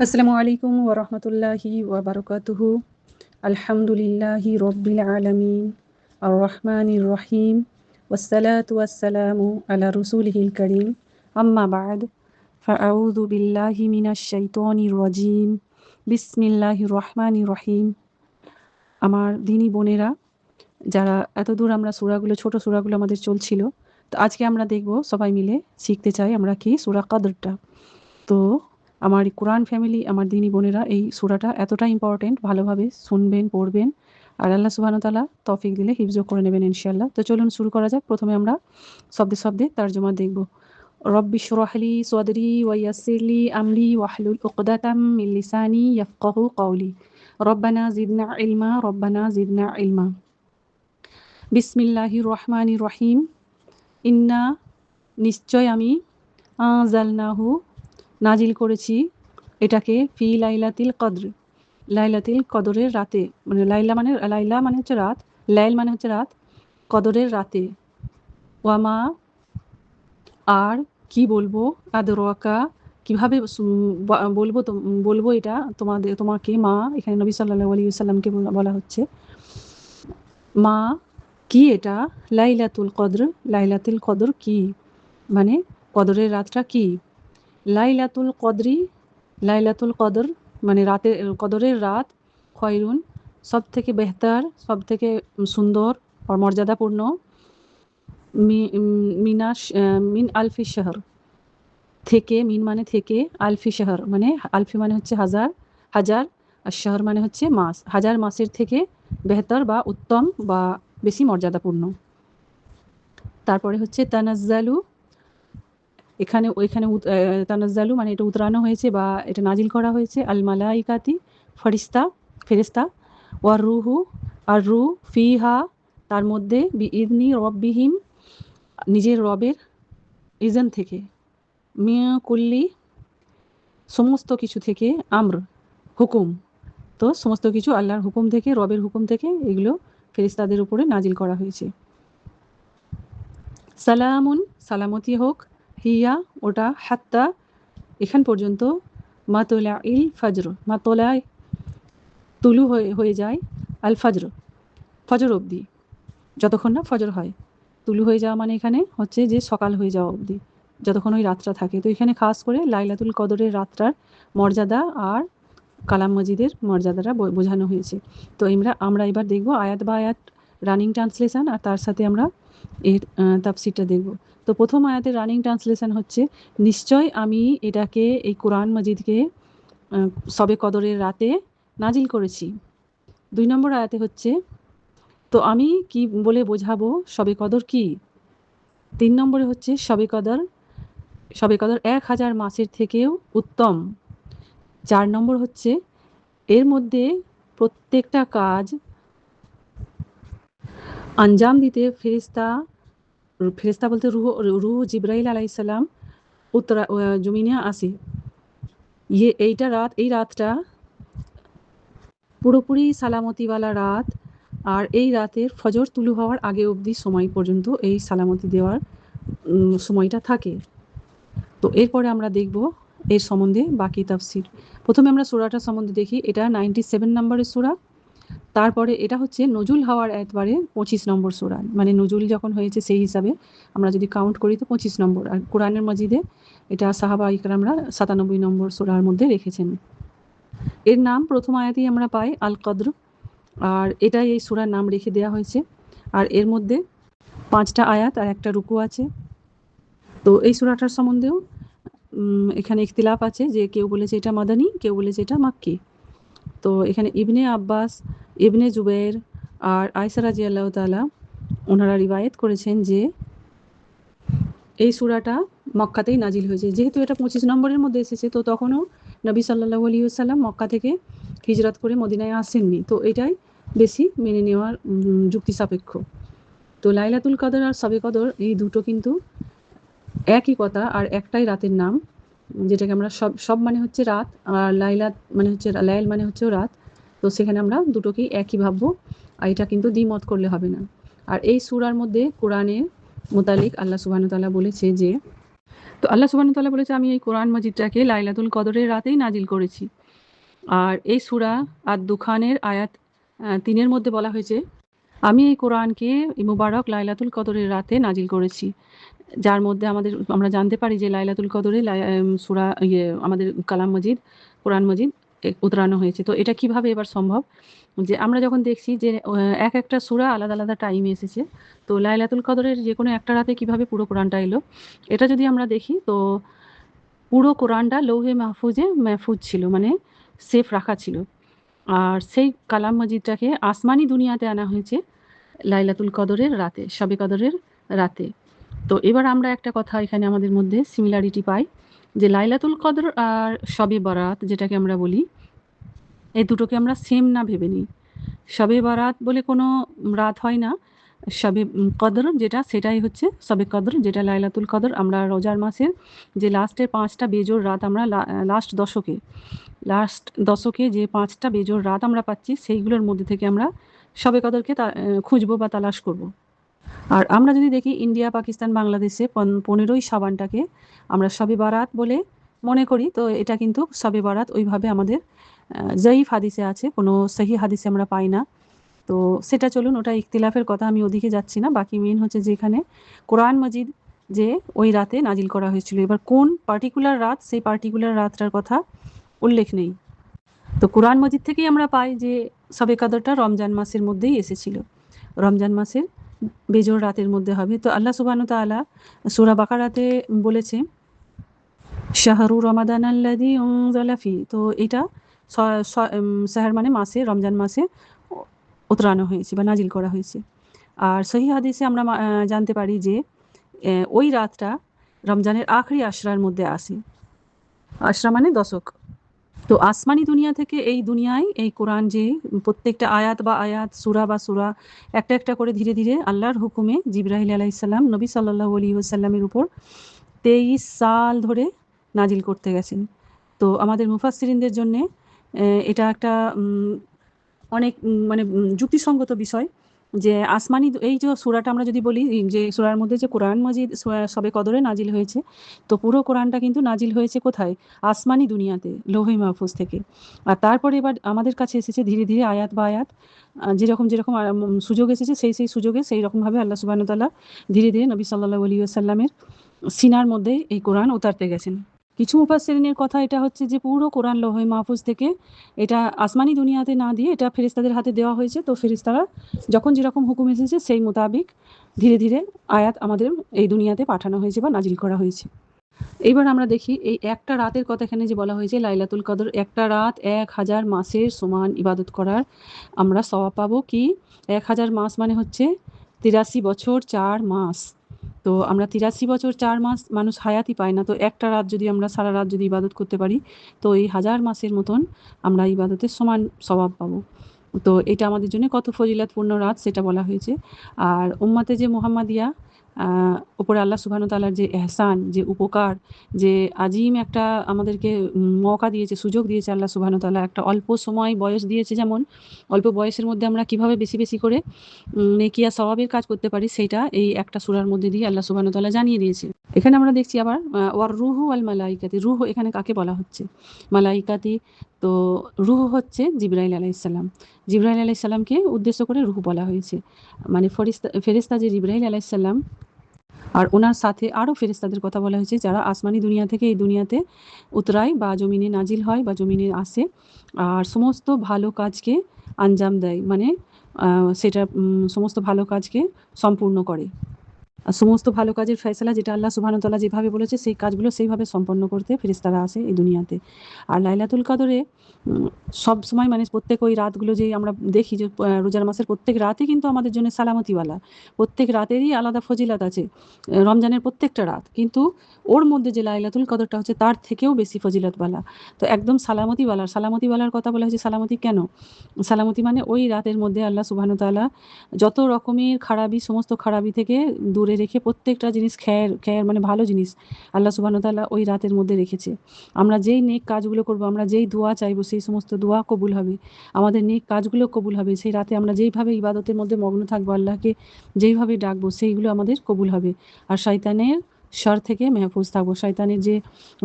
আসসালামু আলাইকুম ওয়া রাহমাতুল্লাহি ওয়া বারাকাতুহু। আলহামদুলিল্লাহি রাব্বিল আলামিন। আর রহমানির রহিম। ওয়াসসালাতু ওয়াসসালামু আলা রাসূলিহিল কারীম। আম্মা বা'দ। ফাআউযু বিল্লাহি মিনাশ শাইতানির রাজীম। বিসমিল্লাহির রহমানির রহিম। আমার দ্বীনী বোনেরা, যারা এতদূর আমরা সূরাগুলো, ছোট সূরাগুলো আমাদের চলছিল। তো আজকে আমরা দেখব, সবাই মিলে শিখতে চাই আমরা কি সূরা কদরটা। তো আমার কোরআন ফ্যামিলি, আমার দ্বীনী বোনেরা, এই সূরাটা এতটা ইম্পর্টেন্ট, ভালোভাবে শুনবেন, পড়বেন, আর আল্লাহ সুবহানাহু ওয়া তাআলা তৌফিক দিলে হিফজও করে নেবেন ইনশাআল্লাহ। তো চলুন শুরু করা যাক। প্রথমে আমরা শব্দে শব্দে তারজমা দেখব। রব্বি ইশরাহ লি সাদরি ওয়া ইয়াসসির লি আমরি ওয়াহলুল উকদাতাম মিন লিসানি ইয়াফকাহু কওলি। রব্বানা জিদনা ইলমা, রব্বানা জিদনা ইলমা। বিসমিল্লাহির রহমানির রহিম। ইন্না, নিশ্চয় আমি, আনজালনাহু, নাজিল করেছি এটাকে, ফি লাইলাতিল কদর, লাইলাতুল কদরের রাতে। মানে লাইলা মানে হচ্ছে রাত, লাইল মানে হচ্ছে রাত, কদরের রাতে। ওয়ামা, আর কি বলবো, আদরাকা, কিভাবে বলবো এটা তোমাকে, মা, এখানে নবী সাল্লাল্লাহু আলাইহি ওয়াসাল্লামকে বলা হচ্ছে। মা, কি এটা, লাইলাতুল কদর, লাইলাতুল কদর কি, মানে কদরের রাতটা কি। লাইলাতুল কদরি, লাইলাতুল কদর মানে রাতের, কদরের রাত, খয়রুন, সব থেকে বেহতার, সব থেকে সুন্দর আর মর্যাদাপূর্ণ, মিন আলফি শাহর, থেকে, মিন মানে থেকে, আলফি শাহর মানে, আলফি মানে হচ্ছে হাজার, হাজার, আর শাহর মানে হচ্ছে মাস, হাজার মাসের থেকে বেহতার বা উত্তম বা বেশি মর্যাদাপূর্ণ। তারপরে হচ্ছে তানাজ্জালু, এখানে ওইখানে তানাজ্জালু মানে এটা উতরানো হয়েছে বা এটা নাজিল করা হয়েছে, আল মালাইকাতি, ফেরেশতা, ওয়ার রুহু, আর রূহ, ফিহা, তার মধ্যে, বিইذনি রব্বিহিম, নিজের রবের ইজন থেকে, মিন কুল্লি, সমস্ত কিছু থেকে, আমর, হুকুম। তো সমস্ত কিছু আল্লাহর হুকুম থেকে, রবের হুকুম থেকে এগুলো ফেরেশতাদের উপরে নাজিল করা হয়েছে। সালামুন, সালামতি হোক, হিয়া, ওটা, হাত্তা, এখান পর্যন্ত, মাতলাইল ফজর, মাতলায়, তুলু হয়ে যায়, আল ফজর, ফজর অবধি, যতক্ষণ না ফজর হয়। তুলু হয়ে যাওয়া মানে এখানে হচ্ছে যে সকাল হয়ে যাওয়া অবধি, যতক্ষণ ওই রাতটা থাকে। তো এখানে খাস করে লাইলাতুল কদরের রাতটার মর্যাদা আর কালাম মজিদের মর্যাদাটা বোঝানো হয়েছে। তো আমরা এবার দেখব আয়াত বা আয়াত রানিং ট্রান্সলেশন, আর তার সাথে আমরা এর তাফসিরটা দেখব। তো প্রথম আয়াতের রানিং ট্রান্সলেশন হচ্ছে, নিশ্চয় আমি এটাকে, এই কোরআন মজিদকে সবে কদরের রাতে নাজিল করেছি। 2 নম্বর আয়াতে হচ্ছে, তো আমি কি বলে বোঝাবো শবে কদর কি। 3 নম্বরে হচ্ছে, শবে কদর 1000 মাসের থেকেও উত্তম। 4 নম্বর হচ্ছে, এর মধ্যে প্রত্যেকটা কাজ আঞ্জাম দিতে ফেরেশতা বলতে রূহ জিবরাইল আলাইহিস সালাম জমিনে আসে। এই রাতটা পুরোপুরি সালামতিওয়ালা রাত, আর এই রাতের ফজর তুলু হওয়ার আগে অবধি সময় পর্যন্ত এই সালামতি দেওয়ার সময়টা থাকে। তো এরপরে আমরা দেখব এর সম্বন্ধে বাকি তাফসির। প্রথমে আমরা সূরাটার সম্বন্ধে দেখি। এটা 97 নম্বরের সূরা। তারপরে এটা হচ্ছে নজুল হওয়ার একবারে 25 নম্বর সূরা, মানে নজুল যখন হয়েছে সেই হিসাবে আমরা যদি কাউন্ট করি তো 25 নম্বর। আর কোরআনের মাজিদে এটা সাহাবা ইকরামরা 97 নম্বর সূরার মধ্যে রেখেছেন। এর নাম প্রথম আয়াতেই আমরা পাই আল কদর, আর এটাই এই সূরার নাম রেখে দেওয়া হয়েছে। আর এর মধ্যে 5টা আয়াত আর একটা রুকু আছে। তো এই সূরাটার সম্বন্ধেও এখানে ইখতিলাফ আছে, যে কেউ বলেছে এটা মাদানী, কেউ বলেছে এটা মাক্কি। তো এখানে ইবনে আব্বাস, ইবনে জুবাইর আর আয়েশা রাদিয়াল্লাহু তাআলা ওনারা রিওয়ায়াত করেছেন যে এই সূরাটা মক্কাতেই নাজিল হয়েছে। যেহেতু এটা 25 নম্বরের মধ্যে এসেছে, তো তখনও নবী সাল্লাল্লাহু আলাইহি ওয়াসাল্লাম মক্কা থেকে হিজরত করে মদিনায় আসেননি। তো এটাই বেশি মেনে নেওয়ার যুক্তি সাপেক্ষ। তো লাইলাতুল কদর আর শবে কদর এই দুটো কিন্তু একই কথা, আর একটাই রাতের নাম, যেটাকে আমরা সব মানে হচ্ছে রাত, আর লাইলাত মানে হচ্ছে, লাইল মানে হচ্ছে রাত। তো সেখানে আমরা দুটোকেই একই ভাববো, আর এটা কিন্তু দ্বিমত করলে হবে না। আর এই সূরার মধ্যে কোরআনের মোতালিক আল্লাহ সুবহানাহু ওয়া তাআলা বলেছে যে তো আল্লাহ সুবহানাহু ওয়া তাআলা বলেছে, আমি এই কোরআন মাজিদটাকে লাইলাতুল কদরের রাতেই নাজিল করেছি। আর এই সূরা আদ-দুখানের আয়াত ৩ এর মধ্যে বলা হয়েছে, আমি এই কোরআনকে মুবারক লাইলাতুল কদরের রাতে নাজিল করেছি। যার মধ্যে আমরা জানতে পারি যে লাইলাতুল কদরে সূরা আমাদের কালাম মাজিদ, কোরআন মাজিদ উতরানো হয়েছে। তো এটা কিভাবে এবার সম্ভব? যে আমরা যখন দেখছি যে একটা সূরা আলাদা, আলাদা টাইমে এসেছে। তো লাইলাতুল কদরের যেকোনো একটা রাতে কিভাবে পুরো কোরআনটা এলো? এটা যদি আমরা দেখি, তো পুরো কোরআনটা লৌহে মাহফুজে মেহফুজ ছিল, মানে সেফ রাখা ছিল। আর সেই কালাম মাজিদটাকে আসমানি দুনিয়াতে আনা হয়েছে লাইলাতুল কদরের রাতে, শবে কদরের রাতে। তো এবার আমরা একটা কথা এখানে আমাদের মধ্যে সিমিলারিটি পাই, যে লাইলাতুল কদর আর শবে বরাত যেটাকে আমরা বলি, এই দুটোকে আমরা সেম না ভেবে নিই। শবে বরাত বলে কোনো রাত হয় না। শবে কদর যেটা, সেটাই হচ্ছে শবে কদর, যেটা লাইলাতুল কদর। আমরা রোজার মাসের যে লাস্টের ৫টা বেজোড় রাত আমরা লাস্ট দশকে যে ৫টা বেজোড় রাত আমরা পাচ্ছি, সেইগুলোর মধ্যে থেকে আমরা শবে কদরকে খুঁজবো বা তালাশ করব। আর আমরা যদি দেখি ইন্ডিয়া, পাকিস্তান, বাংলাদেশে ১৫ই শাবানটাকে আমরা শবে বারাত বলে মনে করি। তো এটা কিন্তু শবে বারাত ওইভাবে আমাদের জয়ীফ হাদিসে আছে, কোনো সহি হাদিসে আমরা পাই না। তো সেটা চলুন, ওটা ইখতিলাফের কথা, আমি ওদিকে যাচ্ছি না। বাকি মেন হচ্ছে যে এখানে কোরআন মাজিদ যে ওই রাতে নাজিল করা হয়েছিল। এবার কোন পার্টিকুলার রাত, সেই পার্টিকুলার রাতটার কথা উল্লেখ নেই। তো কোরআন মাজিদ থেকেই আমরা পাই যে শবে কদরটা রমজান মাসের মধ্যেই এসেছিল, রমজান মাসের বেজোড় রাতের মধ্যে হবে। তো আল্লাহ সুবহানাহু ওয়া তাআলা সূরা বাকারাতে বলেছে, শাহরু রমাদান আল্লাযী উনজিলা ফি। তো এটা শাহর মানে মাসে, রমজান মাসে উতরানো হয়েছে বা নাজিল করা হয়েছে। আর সহি হাদিসে আমরা জানতে পারি যে ওই রাতটা রমজানের আখরি আশরার মধ্যে আসে। আশরা মানে দশক। তো আসমানি দুনিয়া থেকে এই দুনিয়ায় এই কোরআন যে প্রত্যেকটা আয়াত বা আয়াত, সূরা বা সূরা একটা, একটা করে ধীরে, ধীরে আল্লাহর হুকুমে জিবরাইল আলাইহিস সালাম নবী সাল্লাল্লাহু আলাইহি ওয়াসাল্লামের উপর ২৩ সাল ধরে নাজিল করতে গেছেন। তো আমাদের মুফাসসিরিনদের জন্যে এটা একটা অনেক মানে যুক্তিসঙ্গত বিষয় যে আসমানি এই যে সূরাটা আমরা যদি বলি, যে সূরার মধ্যে যে কোরআন মাজিদ শবে কদরে নাজিল হয়েছে, তো পুরো কোরআনটা কিন্তু নাজিল হয়েছে কোথায়? আসমানি দুনিয়াতে, লৌহে মাহফুজ থেকে। আর তারপরে এবার আমাদের কাছে এসেছে ধীরে, ধীরে আয়াত বা আয়াত যেরকম, যেরকম সুযোগ এসেছে সেই সুযোগে সেই রকমভাবে আল্লাহ সুবহানাহু ওয়া তাআলা ধীরে, ধীরে নবী সাল্লাল্লাহু আলাইহি ওয়াসাল্লামের সিনার মধ্যে এই কোরআন উতারতে গেছেন। কিছু মুফাসসিরিনের কথা এটা হচ্ছে যে পুরো কোরআন লৌহে মাহফুজ থেকে এটা আসমানি দুনিয়াতে না দিয়ে এটা ফেরেশতাদের হাতে দেওয়া হয়েছে। তো ফেরেশতারা যখন যেরকম হুকুম এসেছে সেই মোতাবিক ধীরে, ধীরে আয়াত আমাদের এই দুনিয়াতে পাঠানো হয়েছে বা নাজিল করা হয়েছে। এইবার আমরা দেখি এই একটা রাতের কথা এখানে যে বলা হয়েছে লাইলাতুল কদর, একটা রাত ১,০০০ মাসের সমান ইবাদত করার আমরা সওয়াব পাবো। কি ১,০০০ মাস মানে হচ্ছে ৮৩ বছর ৪ মাস। তো আমরা ৮৩ বছর ৪ মাস মানুষ হায়াতই পায় না। তো একটা রাত যদি আমরা সারা রাত যদি ইবাদত করতে পারি, তো এই ১,০০০ মাসের মতন আমরা ইবাদতের সমান সওয়াব পাবো। তো এটা আমাদের জন্য কত ফজিলতপূর্ণ রাত সেটা বলা হয়েছে। আর উম্মতে যে মুহাম্মাদিয়া উপরে আল্লাহ সুবহানাহু ওয়া তাআলার যে এহসান, যে উপকার, যে আজিম একটা আমাদেরকে মওকা দিয়েছে, সুযোগ দিয়েছে আল্লাহ সুবহানাহু ওয়া তাআলা। একটা অল্প সময় বয়স দিয়েছে, যেমন অল্প বয়সের মধ্যে আমরা কিভাবে বেশি, বেশি করে নেকি আর সওয়াবের কাজ করতে পারি, সেইটা এই একটা সূরার মধ্যে দিয়ে আল্লাহ সুবহানাহু ওয়া তাআলা জানিয়ে দিয়েছে। এখানে আমরা দেখছি আবার ওয়ার রুহু ওয়াল মালাইকাতি। রূহ এখানে কাকে বলা হচ্ছে? মালাইকাতি। তো রূহ হচ্ছে জিবরাইল আলাইহিস সালাম। জিবরাইল আলাইহিস সালামকে উদ্দেশ্য করে রূহ বলা হয়েছে। মানে ফেরেশতা যে জিবরাইল আলাইহিস সালাম, আর ওনার সাথে আরও ফেরেশতাদের কথা বলা হয়েছে যারা আসমানি দুনিয়া থেকে এই দুনিয়াতে উতরায় বা জমিনে নাজিল হয় বা জমিনে আসে আর সমস্ত ভালো কাজকে আঞ্জাম দেয়, মানে সেটা সমস্ত ভালো কাজকে সম্পূর্ণ করে। আর সমস্ত ভালো কাজের ফয়সালা যেটা আল্লাহ সুবহানাহু ওয়া তাআলা যেভাবে বলেছে সেই কাজগুলো সেইভাবে সম্পন্ন করতে ফেরেশতারা আসে এই দুনিয়াতে। আর লাইলাতুল কদরে সবসময় মানে প্রত্যেক ওই রাতগুলো যেই আমরা দেখি যে রোজার মাসের প্রত্যেক রাতই কিন্তু আমাদের জন্য সালামতিওয়ালা। প্রত্যেক রাতেরই আলাদা ফজিলত আছে। রমজানের প্রত্যেকটা রাত। কিন্তু ওর মধ্যে যে লাইলাতুল কদরটা হচ্ছে তার থেকেও বেশি ফজিলতওয়ালা। তো একদম সালামতিওয়ালার কথা বলা হয়েছে। সালামতি কেন? সালামতি মানে ওই রাতের মধ্যে আল্লাহ সুবহানাহু ওয়া তাআলা যত রকমের খারাপি, সমস্ত খারাপি থেকে দূরে রেখে প্রত্যেকটা জিনিস খায়ের মানে ভালো জিনিস আল্লাহ সুবহানাহু ওয়া তাআলা ওই রাতের মধ্যে রেখেছে। আমরা যেই নেক কাজগুলো করব, আমরা যেই দোয়া চাইবো সেই সমস্ত দোয়া কবুল হবে। আমাদের নেক কাজগুলো কবুল হবে। সেই রাতে আমরা যেইভাবে ইবাদতের মধ্যে মগ্ন থাকবো, আল্লাহকে যেইভাবে ডাকবো সেইগুলো আমাদের কবুল হবে। আর শয়তানের শার থেকে মেহফুজ থাকবো। শয়তানের যে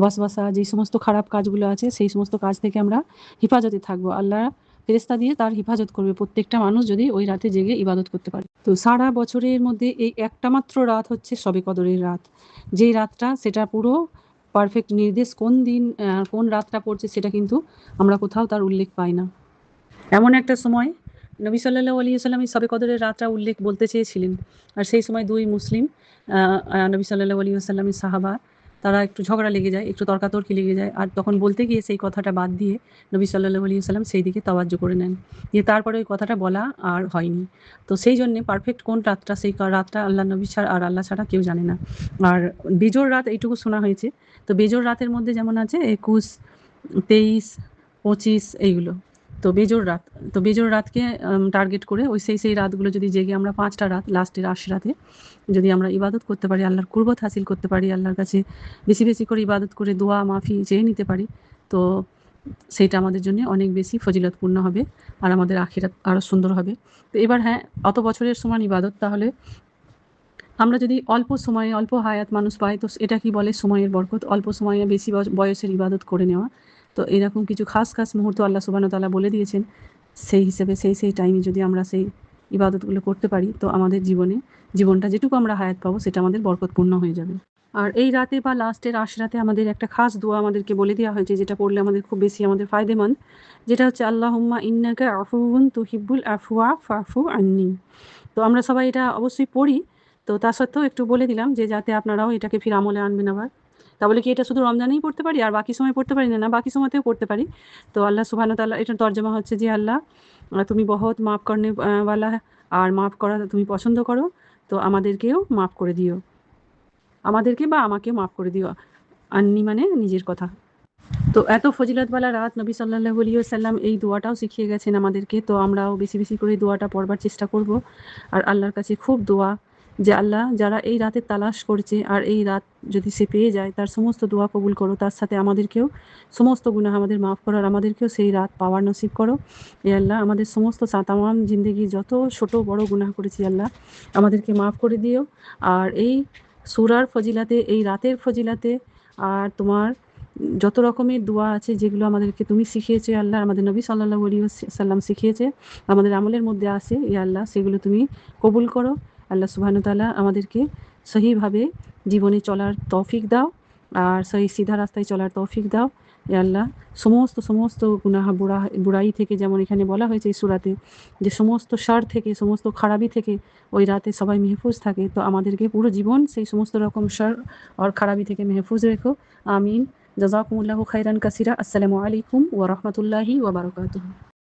ওয়াসওয়াসা, যেই সমস্ত খারাপ কাজগুলো আছে সেই সমস্ত কাজ থেকে আমরা হেফাজতে থাকবো। আল্লাহ ফেরেশতা দিয়ে তার হেফাজত করবে প্রত্যেকটা মানুষ যদি ওই রাতে জেগে ইবাদত করতে পারে। তো সারা বছরের মধ্যে এই একটা মাত্র রাত হচ্ছে শবে কদরের রাত। যেই রাতটা সেটা পুরো পারফেক্ট নির্দেশ কোন দিন কোন রাতটা পড়ছে সেটা কিন্তু আমরা কোথাও তার উল্লেখ পাই না। এমন একটা সময় নবী সাল্লাল্লাহু আলাইহি ওয়াসাল্লাম এই শবে কদরের রাতটা উল্লেখ বলতে চেয়েছিলেন। আর সেই সময় ২ মুসলিম নবী সাল্লাল্লাহু আলাইহি ওয়াসাল্লামের সাহাবা তারা একটু ঝগড়া লেগে যায়, একটু তর্কাতর্কি লেগে যায়। আর তখন বলতে গিয়ে সেই কথাটা বাদ দিয়ে নবী সাল্লাল্লাহু আলাইহি ওয়াসাল্লাম সেই দিকে তাওয়াজ্জু করে নেন। দিয়ে তারপরে ওই কথাটা বলা আর হয়নি। তো সেই জন্যে পারফেক্ট কোন রাতটা সেই রাতটা আল্লাহর নবী ছাড়া আর আল্লাহ ছাড়া কেউ জানে না। আর বেজোড় রাত এইটুকু শোনা হয়েছে। তো বেজোড় রাতের মধ্যে যেমন আছে ২১, ২৩, ২৫ এইগুলো। তো বেজোড় রাত। তো বেজোড় রাতকে টার্গেট করে ওই সেই রাতগুলো যদি জেগে আমরা ৫টা রাত লাস্টের আশরাতে যদি আমরা ইবাদত করতে পারি, আল্লাহর কুরবত হাসিল করতে পারি, আল্লাহর কাছে বেশি, বেশি করে ইবাদত করে দোয়া মাফি চেয়ে নিতে পারি, তো সেইটা আমাদের জন্য অনেক বেশি ফজিলতপূর্ণ হবে আর আমাদের আখিরাত আরও সুন্দর হবে। তো এবার হ্যাঁ, অত বছরের সমান ইবাদত তাহলে আমরা যদি অল্প সময়ে অল্প হায়াত মানুষ পায় তো এটা কি বলে সময়ের বরকত। অল্প সময়ে বেশি বয়সের ইবাদত করে নেওয়া। তো এরকম কিছু খাস মুহূর্ত আল্লাহ সুবহানাহু ওয়া তাআলা বলে দিয়েছেন। সেই হিসেবে সেই টাইমে যদি আমরা সেই ইবাদতগুলো করতে পারি তো আমাদের জীবনটা যেটুকু আমরা হায়াত পাবো সেটা আমাদের বরকতপূর্ণ হয়ে যাবে। আর এই রাতে বা লাস্টের আশরাতে আমাদের একটা খাস দোয়া আমাদেরকে বলে দেওয়া হয়েছে যেটা পড়লে আমাদের খুব বেশি আমাদের ফায়দেমন্দ। যেটা হচ্ছে আল্লাহুম্মা ইন্নাকা আফুউন তুহিব্বুল আফওয়া ফাফু আন্নি। তো আমরা সবাই এটা অবশ্যই পড়ি। তো তা সত্ত্বেও একটু বলে দিলাম যে যাতে আপনারাও এটাকে ফির আমলে আনবেন আবার। তা বলে কি এটা শুধু রমজানেই পড়তে পারি আর বাকি সময় পড়তে পারি না? বাকি সময়তেও পড়তে পারি। তো আল্লাহ সুবহানাহু ওয়া তাআলা এটার তর্জমা হচ্ছে যে আল্লাহ তুমি বহুত মাফ করনে ওয়ালা আর মাফ করা তুমি পছন্দ করো। তো আমাদেরকেও মাফ করে দিও। আমাদেরকে বা আমাকেও মাফ করে দিও। আন্নি মানে নিজের কথা। তো এত ফজিলতওয়ালা রাত নবী সাল্লাল্লাহু আলাইহি ওয়াসাল্লাম এই দোয়াটাও শিখিয়ে গেছেন আমাদেরকে। তো আমরাও বেশি, বেশি করে দোয়াটা পড়বার চেষ্টা করব। আর আল্লাহর কাছে খুব দোয়া যে আল্লাহ যারা এই রাতের তালাশ করছে আর এই রাত যদি সে পেয়ে যায় তার সমস্ত দোয়া কবুল করো। তার সাথে আমাদেরকেও সমস্ত গুনাহ আমাদের মাফ করো আর আমাদেরকেও সেই রাত পাওয়ার নসিব করো। এ আল্লাহ আমাদের সমস্ত তামাম জিন্দেগির যত ছোট বড় গুনাহ করেছি আল্লাহ আমাদেরকে মাফ করে দিও। আর এই সূরার ফজিলাতে, এই রাতের ফজিলাতে আর তোমার যত রকমের দোয়া আছে যেগুলো আমাদেরকে তুমি শিখিয়েছো আল্লাহ, আমাদের নবী সাল্লাল্লাহু আলাইহি ওয়াসাল্লাম শিখিয়েছে, আমাদের আমলের মধ্যে আছে ইয়া আল্লাহ সেগুলো তুমি কবুল করো। আল্লাহ সুবহানাহু ওয়া তাআলা আমাদেরকে সহিভাবে জীবনে চলার তৌফিক দাও আর সহি সিধা রাস্তায় চলার তৌফিক দাও। ইয়া আল্লাহ সমস্ত গুনাহ বুরাই থেকে যেমন এখানে বলা হয়েছে এই সূরাতে যে সমস্ত শার থেকে সমস্ত খারাপি থেকে ওই রাতে সবাই মেহফুজ থাকে। তো আমাদেরকে পুরো জীবন সেই সমস্ত রকম শার আর খারাপি থেকে মেহফুজ রেখো। আমিন। জাযাকুমুল্লাহু খাইরান কাসীরা। আসসালামু আলাইকুম ওয়া রাহমাতুল্লাহি ওয়া বারাকাতুহু।